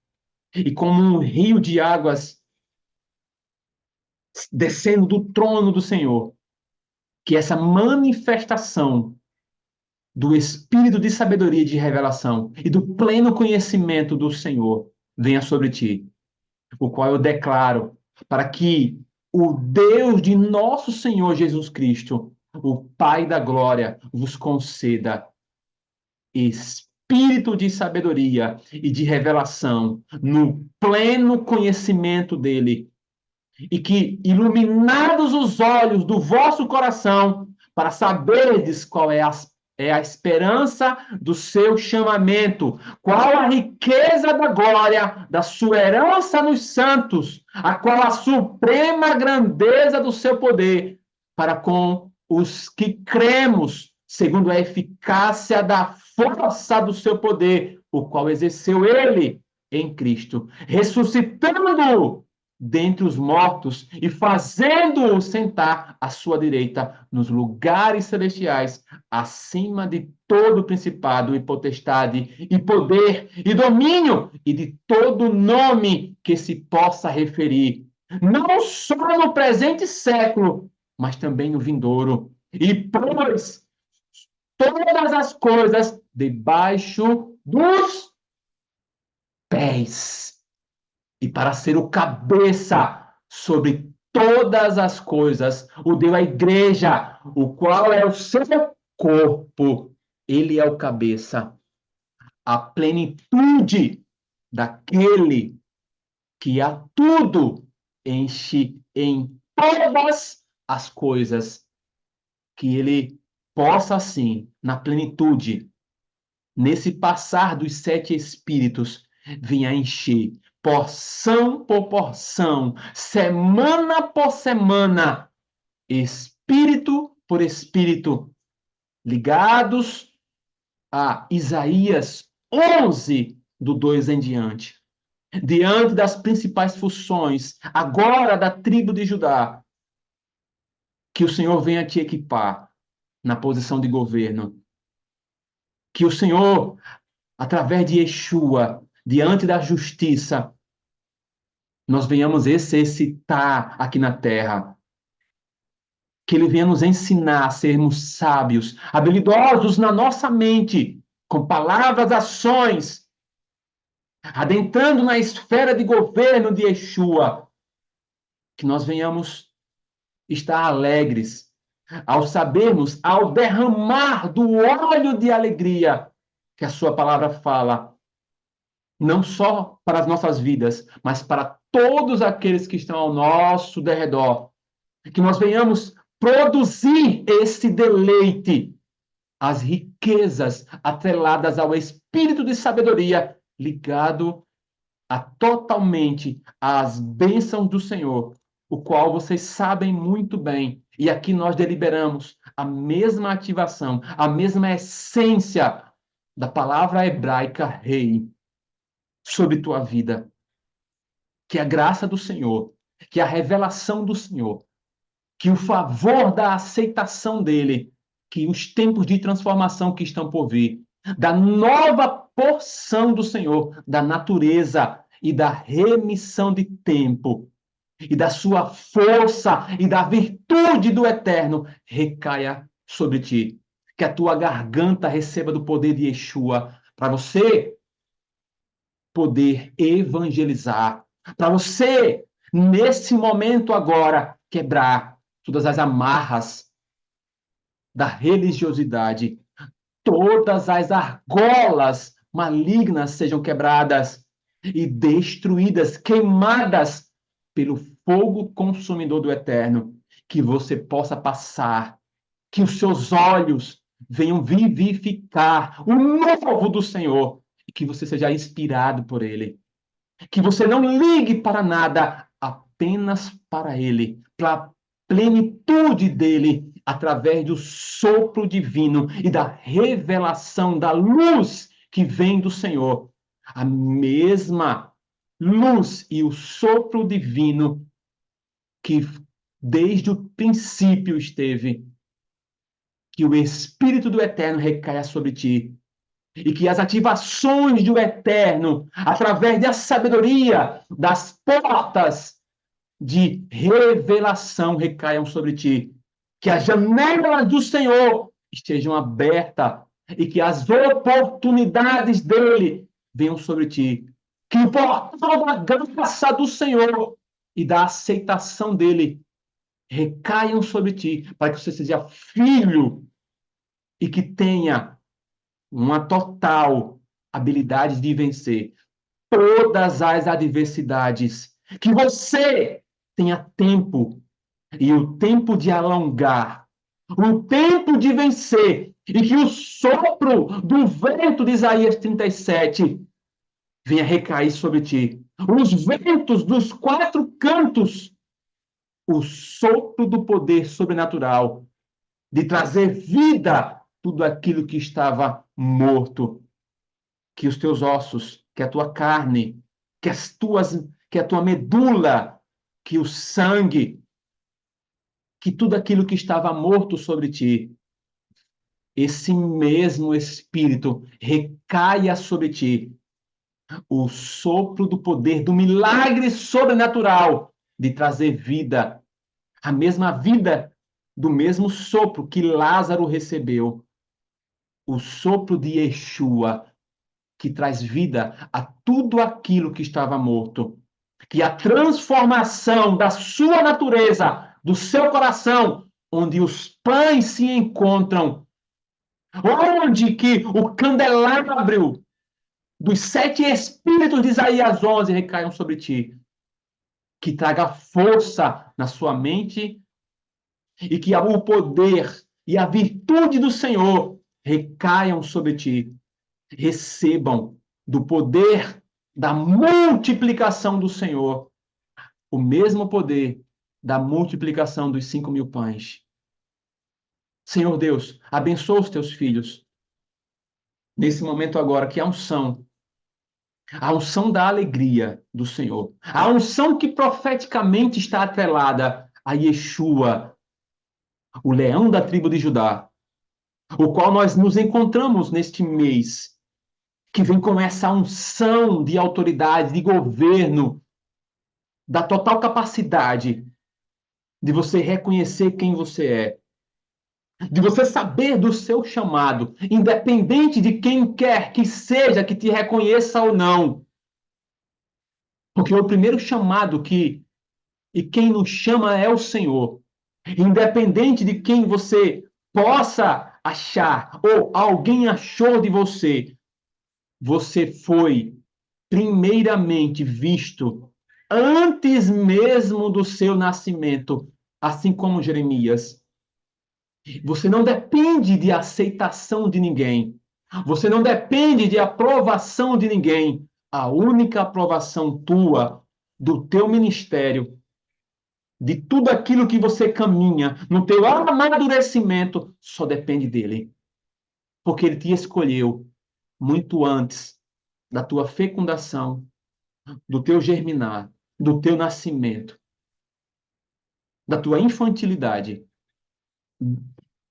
E como um rio de águas descendo do trono do Senhor, que essa manifestação do espírito de sabedoria e de revelação e do pleno conhecimento do Senhor venha sobre ti, o qual eu declaro para que o Deus de nosso Senhor Jesus Cristo, o Pai da glória, vos conceda espírito de sabedoria e de revelação no pleno conhecimento dele, e que, iluminados os olhos do vosso coração, para saberdes qual é a esperança do seu chamamento, qual a riqueza da glória da sua herança nos santos, a qual a suprema grandeza do seu poder, para com os que cremos, segundo a eficácia da força do seu poder, o qual exerceu ele em Cristo, ressuscitando dentre os mortos e fazendo-o sentar à sua direita nos lugares celestiais, acima de todo principado e potestade e poder e domínio e de todo nome que se possa referir, não só no presente século, mas também no vindouro. E pôs todas as coisas debaixo dos pés, e para ser o cabeça sobre todas as coisas, o deu à igreja, o qual é o seu corpo. Ele é o cabeça, a plenitude daquele que a tudo enche em todas as coisas, que ele possa, assim, na plenitude, nesse passar dos sete espíritos, vinha encher porção por porção, semana por semana, espírito por espírito, ligados a Isaías 11, do 2 em diante. Diante das principais funções, agora da tribo de Judá, que o Senhor venha te equipar na posição de governo. Que o Senhor, através de Yeshua, diante da justiça, nós venhamos exercitar aqui na terra. Que ele venha nos ensinar a sermos sábios, habilidosos na nossa mente, com palavras, ações, adentrando na esfera de governo de Yeshua. Que nós venhamos estar alegres ao sabermos, ao derramar do óleo de alegria que a sua palavra fala, não só para as nossas vidas, mas para todos aqueles que estão ao nosso derredor. Que nós venhamos produzir esse deleite, as riquezas atreladas ao espírito de sabedoria, ligado totalmente às bênçãos do Senhor, o qual vocês sabem muito bem. E aqui nós deliberamos a mesma ativação, a mesma essência da palavra hebraica rei sobre tua vida. Que a graça do Senhor, que a revelação do Senhor, que o favor da aceitação dele, que os tempos de transformação que estão por vir, da nova porção do Senhor, da natureza e da remissão de tempo, e da sua força e da virtude do eterno recaia sobre ti. Que a tua garganta receba do poder de Yeshua, para você poder evangelizar, para você, nesse momento agora, quebrar todas as amarras da religiosidade, todas as argolas malignas sejam quebradas e destruídas, queimadas pelo fogo consumidor do Eterno, que você possa passar, que os seus olhos venham vivificar o novo do Senhor e que você seja inspirado por Ele. Que você não ligue para nada, apenas para Ele, para plenitude dele através do sopro divino e da revelação da luz que vem do Senhor. A mesma luz e o sopro divino que desde o princípio esteve, que o Espírito do Eterno recaia sobre ti, e que as ativações do Eterno, através da sabedoria, das portas de revelação recaiam sobre ti, que as janelas do Senhor estejam abertas e que as oportunidades dele venham sobre ti, que o portal da graça do Senhor e da aceitação dele recaiam sobre ti, para que você seja filho e que tenha uma total habilidade de vencer todas as adversidades. Que você tenha tempo, e o tempo de alongar, o tempo de vencer, e que o sopro do vento de Isaías 37 venha recair sobre ti. Os ventos dos quatro cantos, o sopro do poder sobrenatural de trazer vida tudo aquilo que estava morto, que os teus ossos, que a tua carne, que a tua medula, que o sangue, que tudo aquilo que estava morto sobre ti, esse mesmo Espírito recaia sobre ti, o sopro do poder, do milagre sobrenatural de trazer vida, a mesma vida do mesmo sopro que Lázaro recebeu, o sopro de Yeshua, que traz vida a tudo aquilo que estava morto. Que a transformação da sua natureza, do seu coração, onde os pães se encontram, onde que o candelabro dos 7 espíritos de Isaías 11 recaiam sobre ti, que traga força na sua mente e que o poder e a virtude do Senhor recaiam sobre ti. Recebam do poder da multiplicação do Senhor o mesmo poder da multiplicação dos 5.000 pães. Senhor Deus, abençoa os teus filhos nesse momento agora, que a unção da alegria do Senhor, a unção que profeticamente está atrelada a Yeshua, o leão da tribo de Judá, o qual nós nos encontramos neste mês, que vem com essa unção de autoridade, de governo, da total capacidade de você reconhecer quem você é, de você saber do seu chamado, independente de quem quer que seja que te reconheça ou não. Porque o primeiro chamado e quem nos chama é o Senhor. Independente de quem você possa achar ou alguém achou de você, você foi primeiramente visto antes mesmo do seu nascimento, assim como Jeremias. Você não depende de aceitação de ninguém. Você não depende de aprovação de ninguém. A única aprovação tua, do teu ministério, de tudo aquilo que você caminha, no teu amadurecimento, só depende dele. Porque ele te escolheu muito antes da tua fecundação, do teu germinar, do teu nascimento, da tua infantilidade.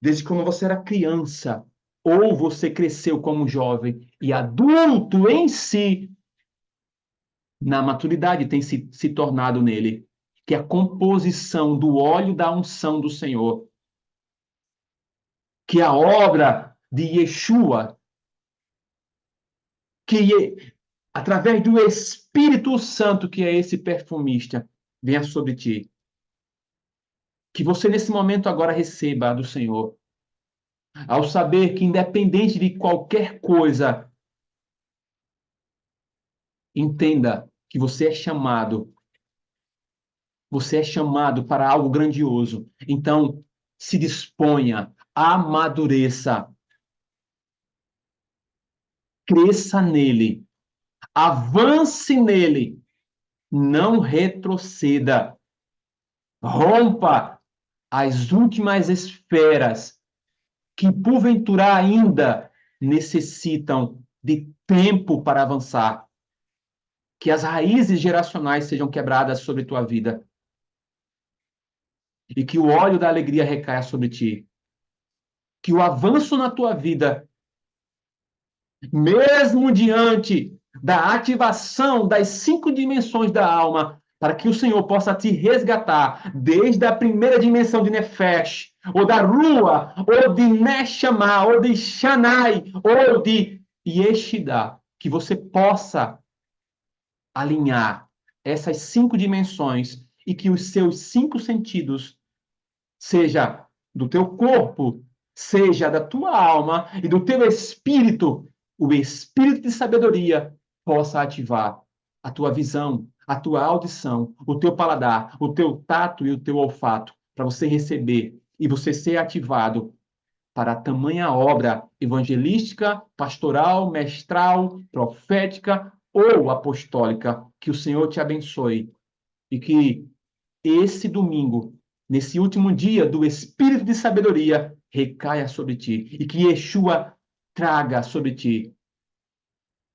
Desde quando você era criança, ou você cresceu como jovem e adulto em si, na maturidade tem se tornado nele, que é a composição do óleo da unção do Senhor, que é a obra de Yeshua, que através do Espírito Santo, que é esse perfumista, venha sobre ti. Que você nesse momento agora receba do Senhor, ao saber que independente de qualquer coisa, entenda que você é chamado para algo grandioso. Então, se disponha, amadureça, cresça nele, avance nele, não retroceda, rompa as últimas esferas que, porventura, ainda necessitam de tempo para avançar. Que as raízes geracionais sejam quebradas sobre tua vida e que o óleo da alegria recaia sobre ti. Que o avanço na tua vida, mesmo diante da ativação das 5 dimensões da alma, para que o Senhor possa te resgatar desde a primeira dimensão de Nefesh, ou da Rua, ou de Neshama, ou de Shanai, ou de Yeshida, que você possa alinhar essas 5 dimensões e que os seus 5 sentidos, seja do teu corpo, seja da tua alma e do teu espírito, o espírito de sabedoria possa ativar a tua visão, a tua audição, o teu paladar, o teu tato e o teu olfato, para você receber e você ser ativado para a tamanha obra evangelística, pastoral, mestral, profética ou apostólica. Que o Senhor te abençoe e que esse domingo, nesse último dia do Espírito de sabedoria, recaia sobre ti e que Yeshua traga sobre ti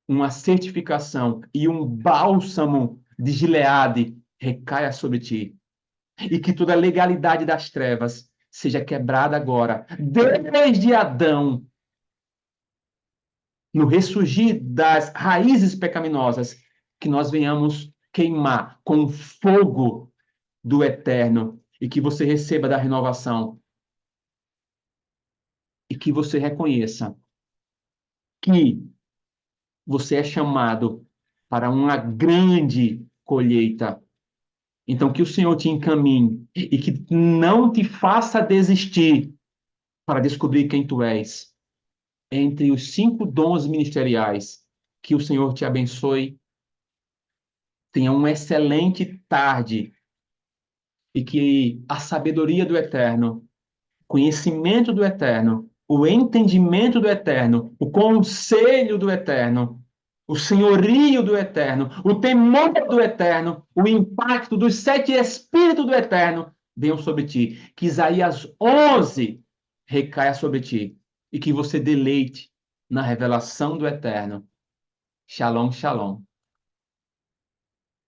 uma certificação e um bálsamo de Gileade recaia sobre ti e que toda a legalidade das trevas seja quebrada agora, desde Adão, no ressurgir das raízes pecaminosas, que nós venhamos queimar com o fogo do eterno e que você receba da renovação e que você reconheça que você é chamado para uma grande colheita. Então, que o Senhor te encaminhe e que não te faça desistir para descobrir quem tu és. Entre os 5 dons ministeriais, que o Senhor te abençoe. Tenha uma excelente tarde e que a sabedoria do Eterno, conhecimento do Eterno, o entendimento do Eterno, o conselho do Eterno, o senhorio do Eterno, o temor do Eterno, o impacto dos 7 Espíritos do Eterno venham sobre ti. Que Isaías 11 recaia sobre ti e que você deleite na revelação do Eterno. Shalom, shalom.